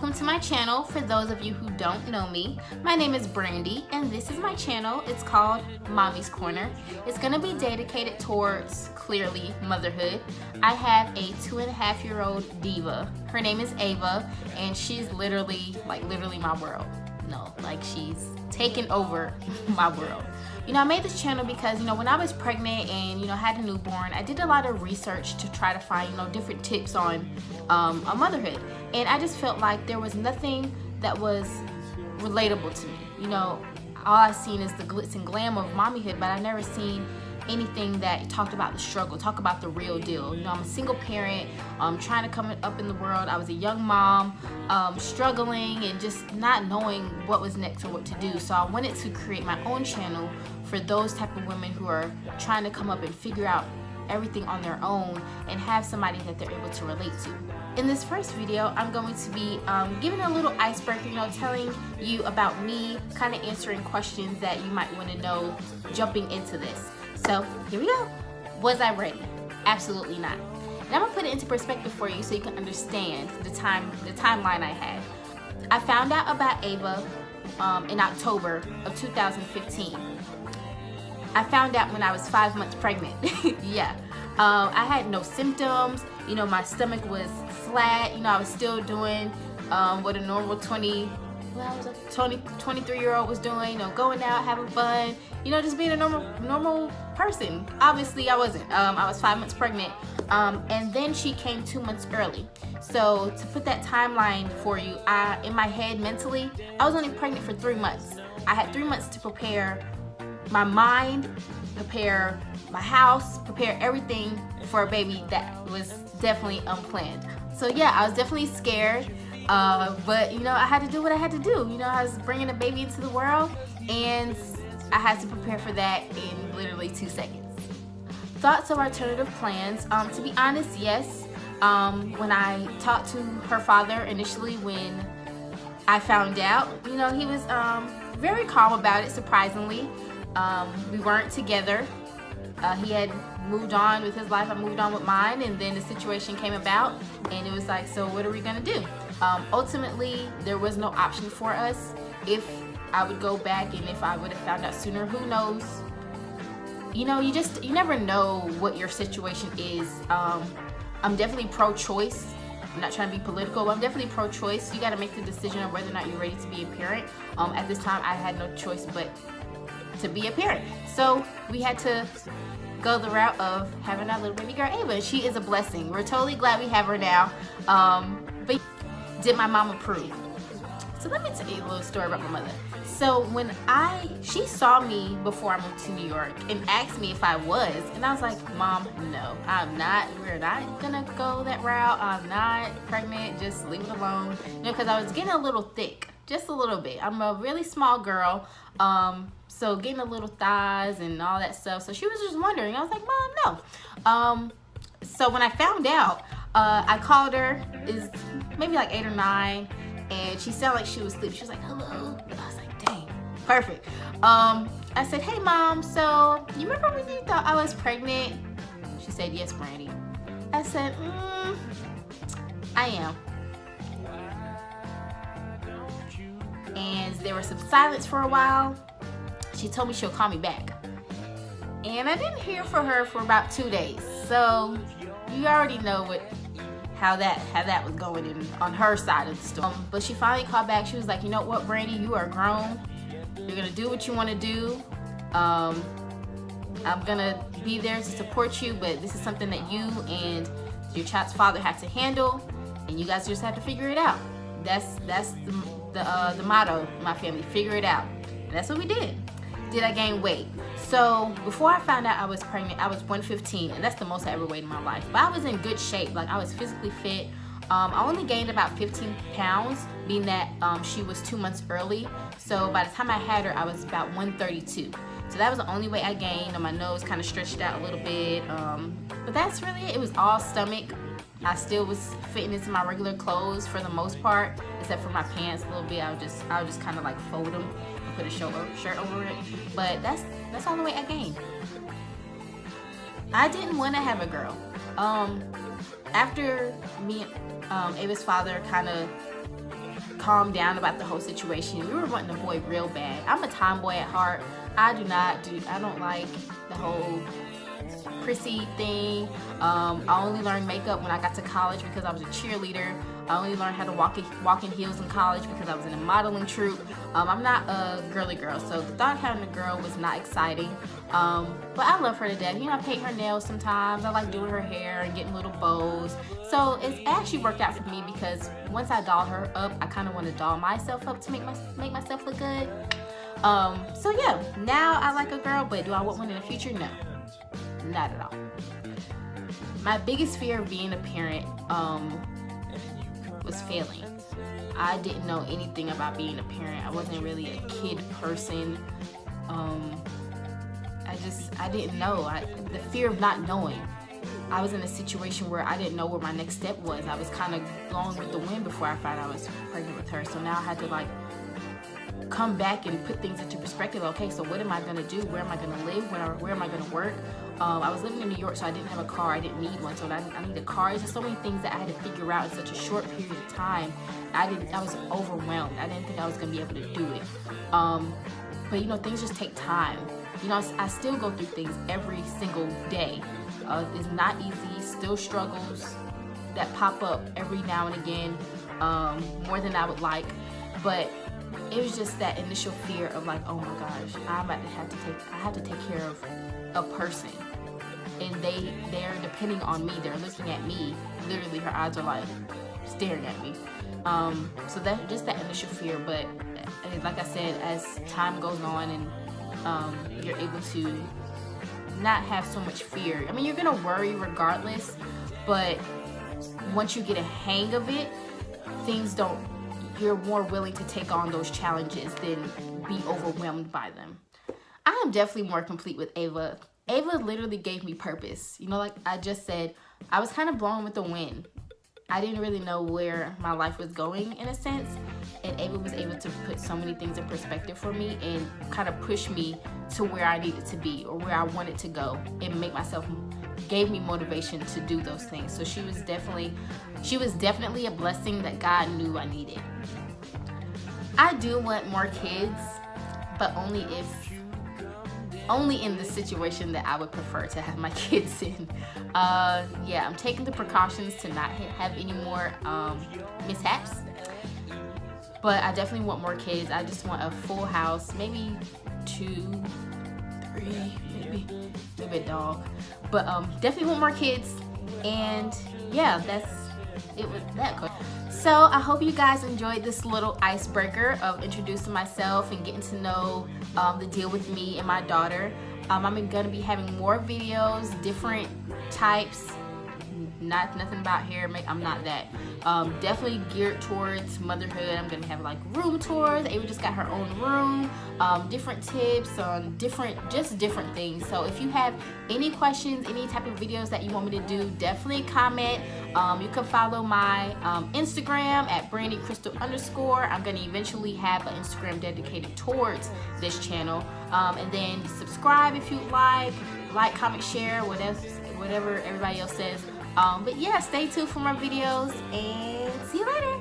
welcome to my channel. For those of you who don't know me, my name is Brandi and this is my channel. It's called Mommy's Corner. It's gonna be dedicated towards, clearly, motherhood. I have a 2.5-year-old diva. Her name is Ava and she's literally my world. No, like she's taken over my world. You know, I made this channel because, you know, when I was pregnant and, you know, had a newborn, I did a lot of research to try to find, you know, different tips on motherhood. And I just felt like there was nothing that was relatable to me. You know, all I've seen is the glitz and glam of mommyhood, but I've never seen anything that talked about the struggle, talk about the real deal. You know, I'm a single parent, trying to come up in the world. I was a young mom, struggling and just not knowing what was next or what to do. So I wanted to create my own channel for those type of women who are trying to come up and figure out everything on their own and have somebody that they're able to relate to. In this first video, I'm going to be giving a little icebreaker, you know, telling you about me, kind of answering questions that you might want to know jumping into this. So here we go. Was I ready? Absolutely not. And I'm gonna put it into perspective for you so you can understand the timeline I had. I found out about Ava in October of 2015. I found out when I was 5 months pregnant. Yeah. I had no symptoms. You know, my stomach was flat. You know, I was still doing what a normal 23-year-old was doing, you know, going out, having fun, you know, just being a normal person. Obviously, I wasn't. I was 5 months pregnant, and then she came 2 months early. So to put that timeline for you, in my head mentally, I was only pregnant for 3 months. I had 3 months to prepare my mind, prepare my house, prepare everything for a baby that was definitely unplanned. So yeah, I was definitely scared. But you know, I had to do what I had to do. You know, I was bringing a baby into the world and I had to prepare for that in literally 2 seconds. Thoughts of alternative plans? To be honest, yes. When I talked to her father initially when I found out, you know, he was very calm about it, surprisingly. We weren't together. He had moved on with his life, I moved on with mine, and then the situation came about and it was like, so what are we gonna do? Ultimately, there was no option for us. If I would go back and if I would have found out sooner, who knows? You know, you never know what your situation is. I'm definitely pro-choice. I'm not trying to be political, but I'm definitely pro-choice. You got to make the decision of whether or not you're ready to be a parent. At this time, I had no choice but to be a parent. So we had to go the route of having our little baby girl, Ava. She is a blessing. We're totally glad we have her now. But did my mom approve? So let me tell you a little story about my mother. So when she saw me before I moved to New York and asked me if I was, and I was like, Mom, no, I'm not. We're not gonna go that route. I'm not pregnant. Just leave it alone. You know, because I was getting a little thick, just a little bit. I'm a really small girl, so getting a little thighs and all that stuff. So she was just wondering. I was like, Mom, no. So when I found out, I called her. Is maybe like 8 or 9. And she sounded like she was asleep. She was like, hello. And I was like, dang, perfect. I said, hey Mom, so you remember when you thought I was pregnant? She said, yes, Brandi. I said, I am. And there was some silence for a while. She told me she'll call me back. And I didn't hear from her for about 2 days. So you already know how that was going on her side of the story. But she finally called back. She was like, you know what, Brandi, you are grown. You're gonna do what you want to do. I'm gonna be there to support you, but this is something that you and your child's father have to handle, and you guys just have to figure it out. That's the motto of my family: figure it out. And that's what we did. Did I gain weight? So before I found out I was pregnant, I was 115, and that's the most I ever weighed in my life. But I was in good shape. Like, I was physically fit. I only gained about 15 pounds, being that she was 2 months early. So by the time I had her, I was about 132. So that was the only weight I gained. And my nose kind of stretched out a little bit. But that's really it. It was all stomach. I still was fitting into my regular clothes for the most part, except for my pants a little bit. I would just kind of like fold them and put a shirt over it. But that's all the weight I gained. I didn't want to have a girl. After me and Ava's father kind of calmed down about the whole situation. We were wanting a boy real bad. I'm a tomboy at heart. I don't like the whole prissy thing. I only learned makeup when I got to college because I was a cheerleader. I only learned how to walk in heels in college because I was in a modeling troupe. I'm not a girly girl, so the thought of having a girl was not exciting. But I love her to death. You know, I paint her nails sometimes. I like doing her hair and getting little bows. So it's actually worked out for me because once I doll her up, I kind of want to doll myself up to make myself look good. So yeah, now I like a girl, but do I want one in the future? No, not at all. My biggest fear of being a parent was failing. I didn't know anything about being a parent. I wasn't really a kid person. I didn't know. The fear of not knowing. I was in a situation where I didn't know where my next step was. I was kind of blowing with the wind before I found out I was pregnant with her. So now I had to like come back and put things into perspective. Okay, so what am I gonna do? Where am I gonna live? Where am I gonna work? I was living in New York, so I didn't have a car. I didn't need one, so I need a car. It's just so many things that I had to figure out in such a short period of time. I was overwhelmed. I didn't think I was gonna be able to do it. But you know, things just take time. You know, I still go through things every single day. It's not easy. Still struggles that pop up every now and again, more than I would like. But it was just that initial fear of like, oh my gosh, I have to take care of a person, and they're depending on me. They're looking at me. Literally, her eyes are like staring at me. So that just that initial fear. But like I said, as time goes on and you're able to not have so much fear. I mean, you're gonna worry regardless, but once you get a hang of it, you're more willing to take on those challenges than be overwhelmed by them. I am definitely more complete with Ava. Ava literally gave me purpose. You know, like I just said, I was kind of blown with the wind. I didn't really know where my life was going in a sense, and Ava was able to put so many things in perspective for me and kind of push me to where I needed to be or where I wanted to go, and gave me motivation to do those things. So she was definitely a blessing that God knew I needed. I do want more kids, but only in the situation that I would prefer to have my kids in. Yeah, I'm taking the precautions to not have any more mishaps, but I definitely want more kids. I just want a full house, maybe 2, 3, maybe a dog, but definitely want more kids. And yeah, that's it with that. So I hope you guys enjoyed this little icebreaker of introducing myself and getting to know the deal with me and my daughter. I'm gonna be having more videos, different types. Nothing about hair. I'm not that. Definitely geared towards motherhood. I'm gonna have like room tours. Ava just got her own room. Different tips on different things. So if you have any questions, any type of videos that you want me to do, definitely comment. You can follow my Instagram at BrandiCrystal_. I'm gonna eventually have an Instagram dedicated towards this channel. And then subscribe if you like, comment, share, whatever everybody else says. But yeah, stay tuned for more videos, and see you later.